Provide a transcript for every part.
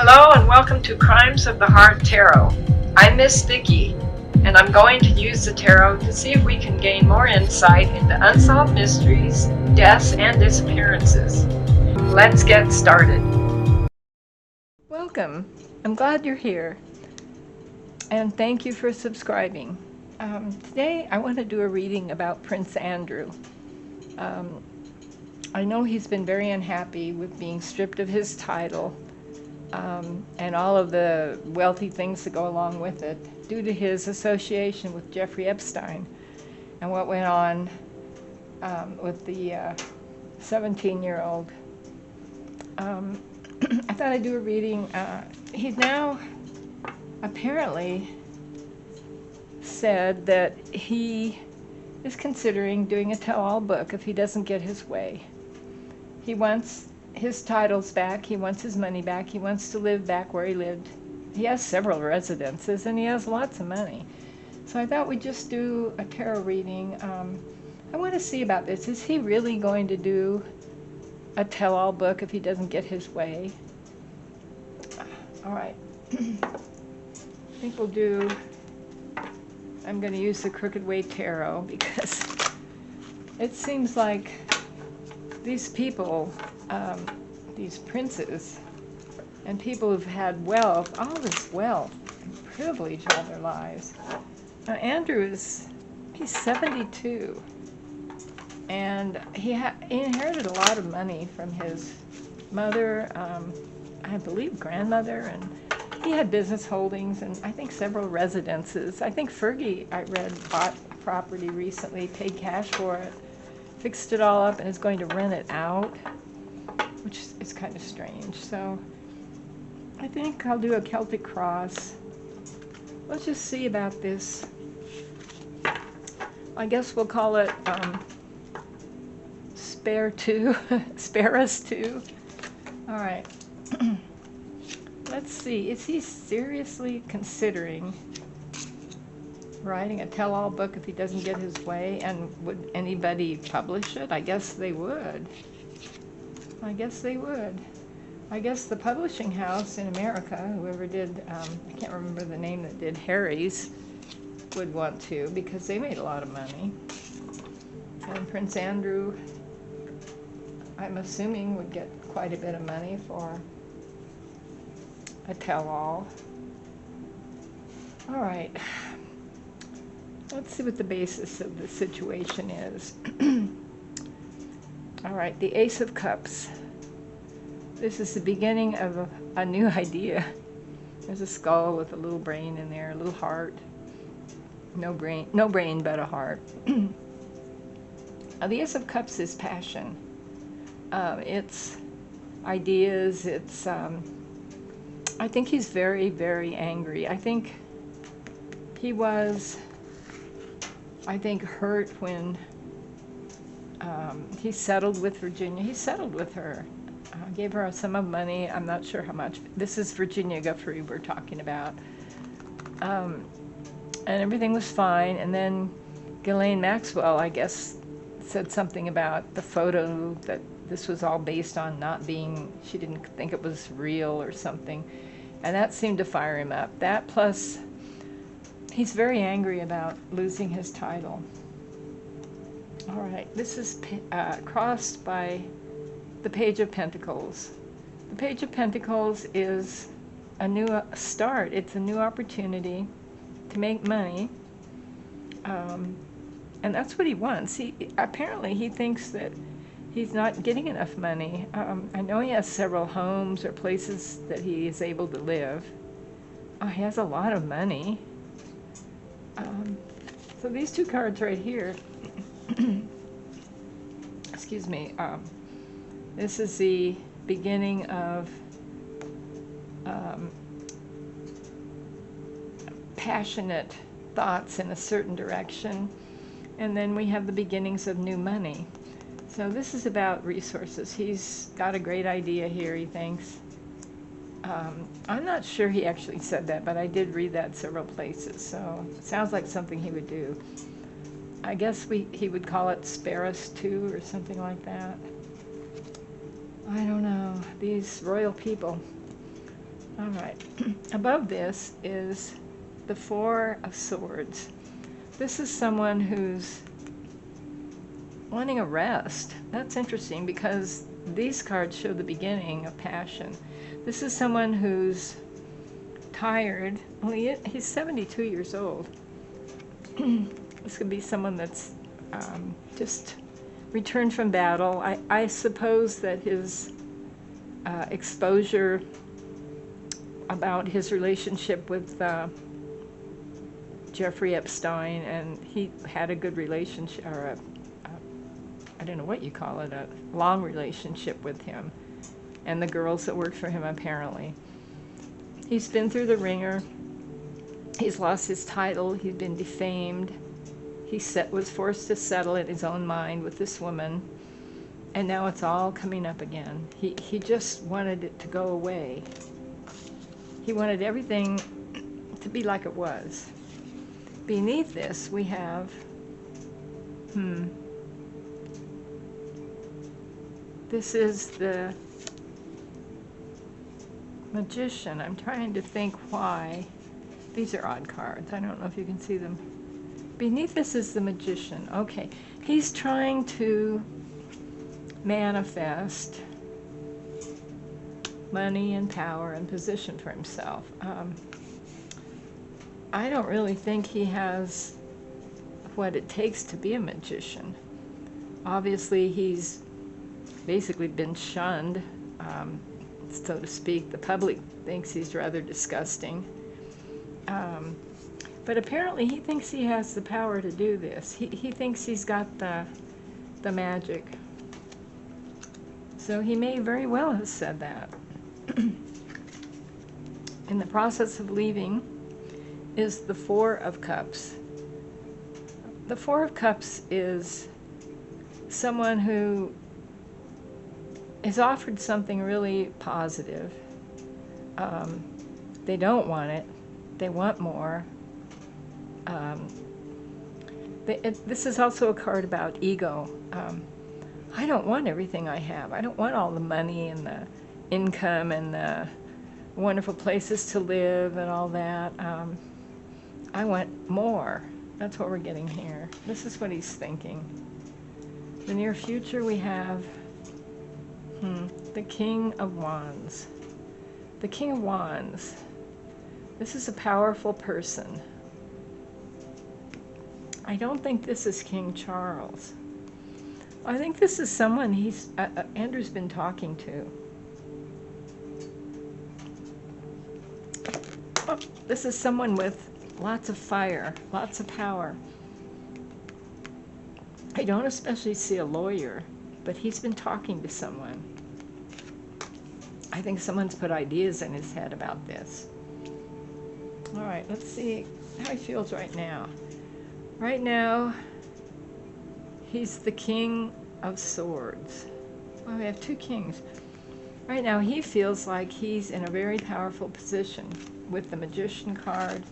Hello and welcome to Crimes of the Heart Tarot. I'm Miss Vicki, and I'm going to use the tarot to see if we can gain more insight into unsolved mysteries, deaths, and disappearances. Let's get started. Welcome. I'm glad you're here, and thank you for subscribing. Today I want to do a reading about Prince Andrew. I know he's been very unhappy with being stripped of his title and all of the wealthy things that go along with it due to his association with Jeffrey Epstein and what went on with the 17-year-old. I thought I'd do a reading. He's now apparently said that he is considering doing a tell-all book if he doesn't get his way. He wants his titles back, he wants his money back, he wants to live back where he lived. He has several residences and he has lots of money. So I thought we'd just do a tarot reading. I want to see about this. Is he really going to do a tell-all book if he doesn't get his way? All right. I think we'll do, I'm going to use the Crooked Way Tarot because it seems like these people, these princes and people who've had wealth, all this wealth and privilege all their lives. Now Andrew he's 72 and he inherited a lot of money from his mother, I believe grandmother, and he had business holdings and I think several residences. I think Fergie, I read, bought property recently, paid cash for it, fixed it all up, and is going to rent it out, which is kind of strange. So I think I'll do a Celtic cross. Let's just see about this. I guess we'll call it Spare Two, Spare Us Two. All right. Let's see. Is he seriously considering writing a tell-all book if he doesn't get his way? And would anybody publish it? I guess they would. I guess they would. I guess the publishing house in America, whoever did, I can't remember the name that did Harry's, would want to because they made a lot of money. And Prince Andrew, I'm assuming, would get quite a bit of money for a tell-all. All right. Let's see what the basis of the situation is. All right, the Ace of Cups. This is the beginning of a new idea. There's a skull with a little brain in there, a little heart. No brain, but a heart. Now, the Ace of Cups is passion. It's ideas. It's. I think he's very, very angry. I think he was. I think hurt when he settled with Virginia. He settled with her, gave her a sum of money. I'm not sure how much. This is Virginia Guthrie we're talking about. And everything was fine. And then Ghislaine Maxwell, I guess, said something about the photo, that this was all based on not being, she didn't think it was real or something. And that seemed to fire him up. That plus, he's very angry about losing his title. All right, this is crossed by the Page of Pentacles. The Page of Pentacles is a new start. It's a new opportunity to make money. And that's what he wants. Apparently he thinks that he's not getting enough money. I know he has several homes or places that he is able to live. He has a lot of money. So these two cards right here, excuse me, this is the beginning of passionate thoughts in a certain direction, and then we have the beginnings of new money. So this is about resources. He's got a great idea here, he thinks. I'm not sure he actually said that, but I did read that several places, so it sounds like something he would do. I guess he would call it Spare Us Two or something like that. I don't know, these royal people. All right. Above this is the Four of Swords. This is someone who's wanting a rest. That's interesting because these cards show the beginning of passion. This is someone who's tired. Well, he's 72 years old. This could be someone that's just returned from battle. I suppose that his exposure about his relationship with Jeffrey Epstein, and he had a good relationship, or I don't know what you call it, a long relationship with him and the girls that worked for him, apparently. He's been through the ringer. He's lost his title. He's been defamed. He was forced to settle in his own mind with this woman, and now it's all coming up again. He just wanted it to go away. He wanted everything to be like it was. Beneath this, we have, this is the Magician. I'm trying to think why. These are odd cards. I don't know if you can see them. Beneath this is the Magician. Okay, he's trying to manifest money and power and position for himself. I don't really think he has what it takes to be a magician. Obviously, he's basically been shunned, so to speak. The public thinks he's rather disgusting. But apparently he thinks he has the power to do this. He thinks he's got the magic. So he may very well have said that. In the process of leaving is the Four of Cups. The Four of Cups is someone who is offered something really positive. They don't want it. They want more. This is also a card about ego. I don't want everything I have. I don't want all the money and the income and the wonderful places to live and all that. I want more. That's what we're getting here. This is what he's thinking. The near future we have the King of Wands. The King of Wands. This is a powerful person. I don't think this is King Charles. I think this is someone Andrew's been talking to. Oh, this is someone with lots of fire, lots of power. I don't especially see a lawyer, but he's been talking to someone. I think someone's put ideas in his head about this. All right, let's see how he feels right now. Right now, he's the King of Swords. Well, we have two kings. Right now, he feels like he's in a very powerful position with the Magician card.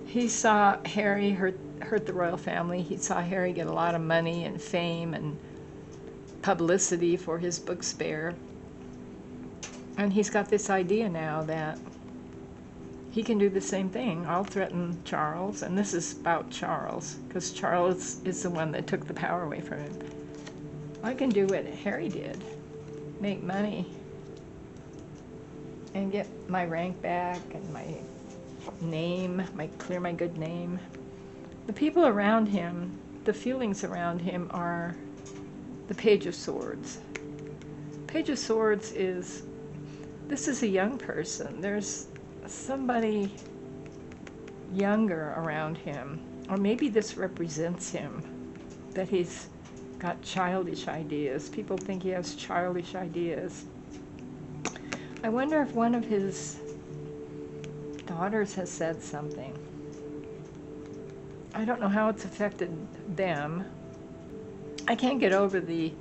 He saw Harry hurt the royal family. He saw Harry get a lot of money and fame and publicity for his book Spare. And he's got this idea now that he can do the same thing. I'll threaten Charles, and this is about Charles, because Charles is the one that took the power away from him. I can do what Harry did, make money, and get my rank back, and my name, clear my good name. The people around him, the feelings around him are the Page of Swords. Page of Swords is, this is a young person. There's somebody younger around him, or maybe this represents him, that he's got childish ideas. People think he has childish ideas. I wonder if one of his daughters has said something. I don't know how it's affected them. I can't get over the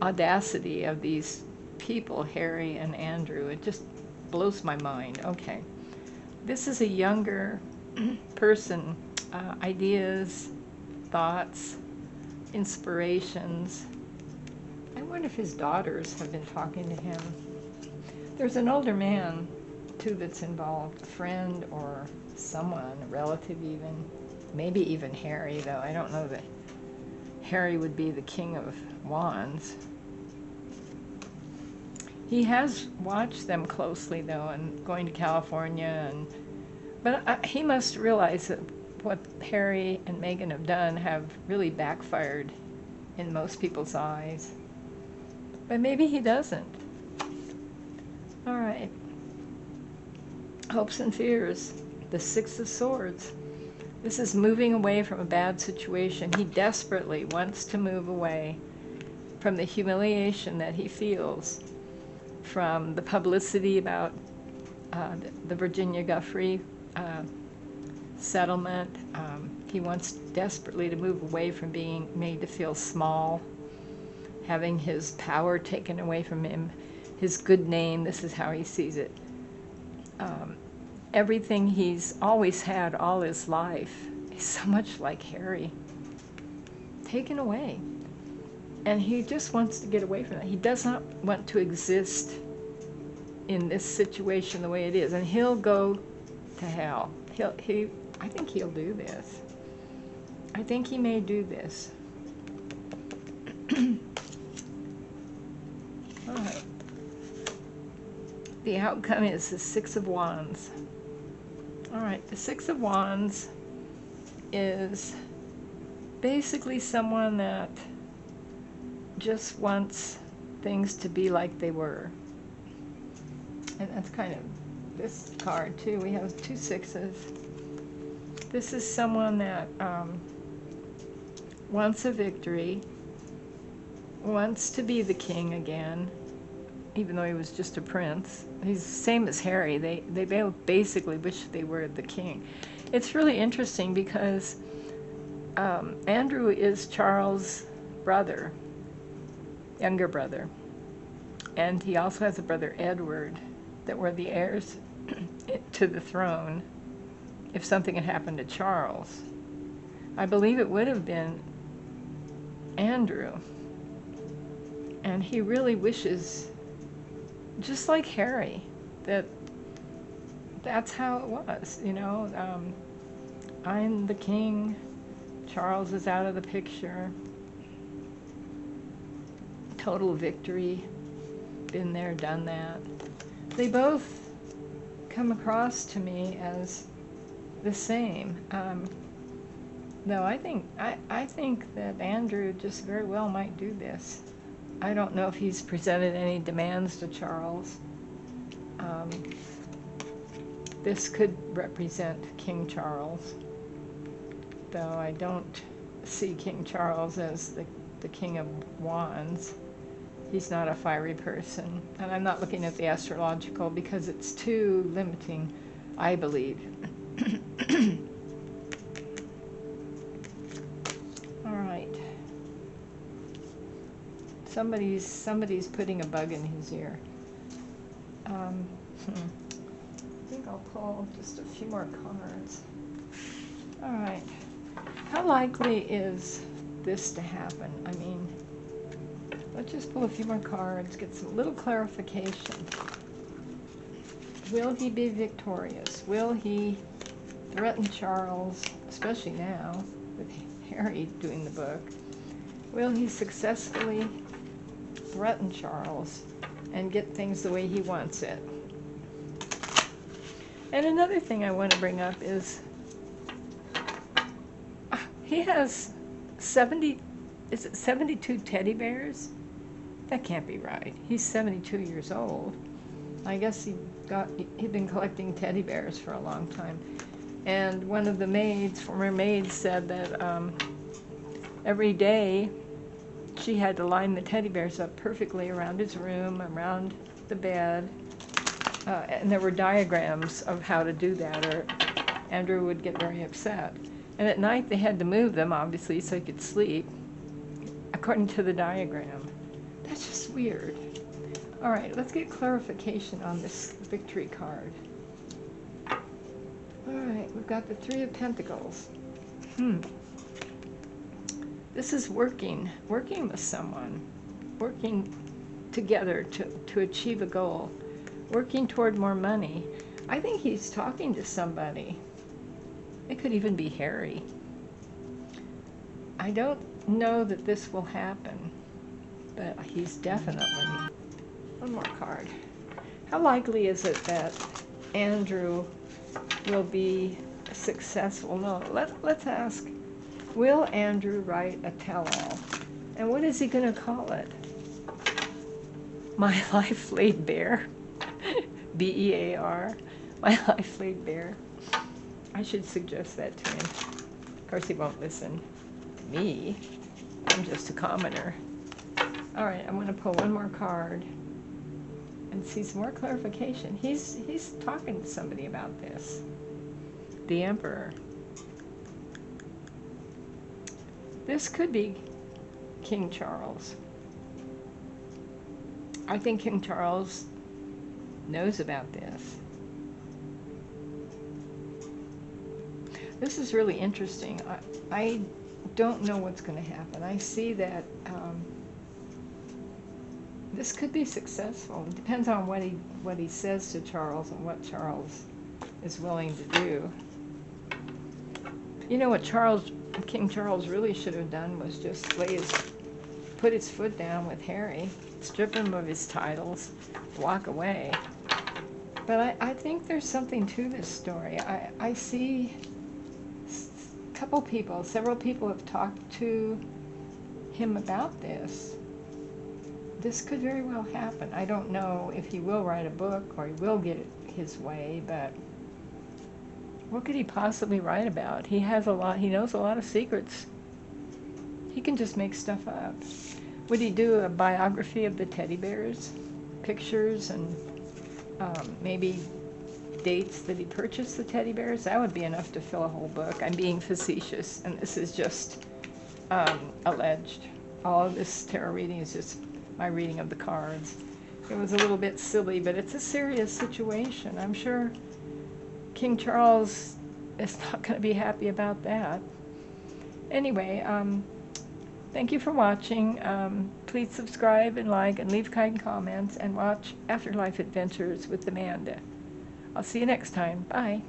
audacity of these people, Harry and Andrew. It just blows my mind. Okay, this is a younger person. Ideas, thoughts, inspirations. I wonder if his daughters have been talking to him. There's an older man, too, that's involved, a friend or someone, a relative even, maybe even Harry, though I don't know that Harry would be the King of Wands. He has watched them closely, though, and going to California, but he must realize that what Harry and Meghan have done have really backfired in most people's eyes. But maybe he doesn't. All right. Hopes and fears. The Six of Swords. This is moving away from a bad situation. He desperately wants to move away from the humiliation that he feels from the publicity about the Virginia Guffrey settlement. He wants desperately to move away from being made to feel small, having his power taken away from him, his good name. This is how he sees it. Everything he's always had all his life is so much like Harry, taken away. And he just wants to get away from that. He does not want to exist in this situation the way it is. And he'll go to hell. I think he'll do this. I think he may do this. All right. The outcome is the Six of Wands. All right, the Six of Wands is basically someone that just wants things to be like they were. And that's kind of this card too. We have two sixes. This is someone that wants a victory, wants to be the king again, even though he was just a prince. He's the same as Harry. They both basically wish they were the king. It's really interesting because Andrew is Charles' brother, younger brother. And he also has a brother, Edward, that were the heirs to the throne if something had happened to Charles. I believe it would have been Andrew. And he really wishes, just like Harry, that's how it was, you know. I'm the king, Charles is out of the picture. Total victory, been there, done that. They both come across to me as the same. No, I think that Andrew just very well might do this. I don't know if he's presented any demands to Charles. This could represent King Charles, though I don't see King Charles as the King of Wands. He's not a fiery person. And I'm not looking at the astrological because it's too limiting, I believe. All right. Somebody's putting a bug in his ear. I think I'll pull just a few more cards. All right. How likely is this to happen? I mean, let's just pull a few more cards, get some little clarification. Will he be victorious? Will he threaten Charles, especially now with Harry doing the book? Will he successfully threaten Charles and get things the way he wants it? And another thing I want to bring up is he has 72 teddy bears? That can't be right. He's 72 years old. I guess he'd been collecting teddy bears for a long time. And one of the maids, former maids, said that every day she had to line the teddy bears up perfectly around his room, around the bed. And there were diagrams of how to do that, or Andrew would get very upset. And at night they had to move them, obviously, so he could sleep, according to the diagram. That's just weird. All right, let's get clarification on this victory card. All right, we've got the Three of Pentacles. This is working with someone, working together to achieve a goal. working toward more money. I think he's talking to somebody. It could even be Harry. I don't know that this will happen, but he's definitely... One more card. How likely is it that Andrew will be successful? No, let's ask, will Andrew write a tell-all? And what is he going to call it? My Life Laid Bare. B-E-A-R. My Life Laid Bare. I should suggest that to him. Of course, he won't listen to me. I'm just a commoner. All right, I'm going to pull one more card and see some more clarification. He's talking to somebody about this. The Emperor. This could be King Charles. I think King Charles knows about this. This is really interesting. I don't know what's going to happen. I see that this could be successful. It depends on what he says to Charles and what Charles is willing to do. You know what King Charles really should have done was just put his foot down with Harry, strip him of his titles, walk away. But I think there's something to this story. I see several people have talked to him about this. This could very well happen. I don't know if he will write a book or he will get it his way, but what could he possibly write about? He knows a lot of secrets. He can just make stuff up. Would he do a biography of the teddy bears? Pictures and maybe dates that he purchased the teddy bears? That would be enough to fill a whole book. I'm being facetious, and this is just alleged. All of this tarot reading is just my reading of the cards. It was a little bit silly, but it's a serious situation. I'm sure King Charles is not going to be happy about that. Anyway, thank you for watching. Please subscribe and like and leave kind comments and watch Afterlife Adventures with Amanda. I'll see you next time. Bye.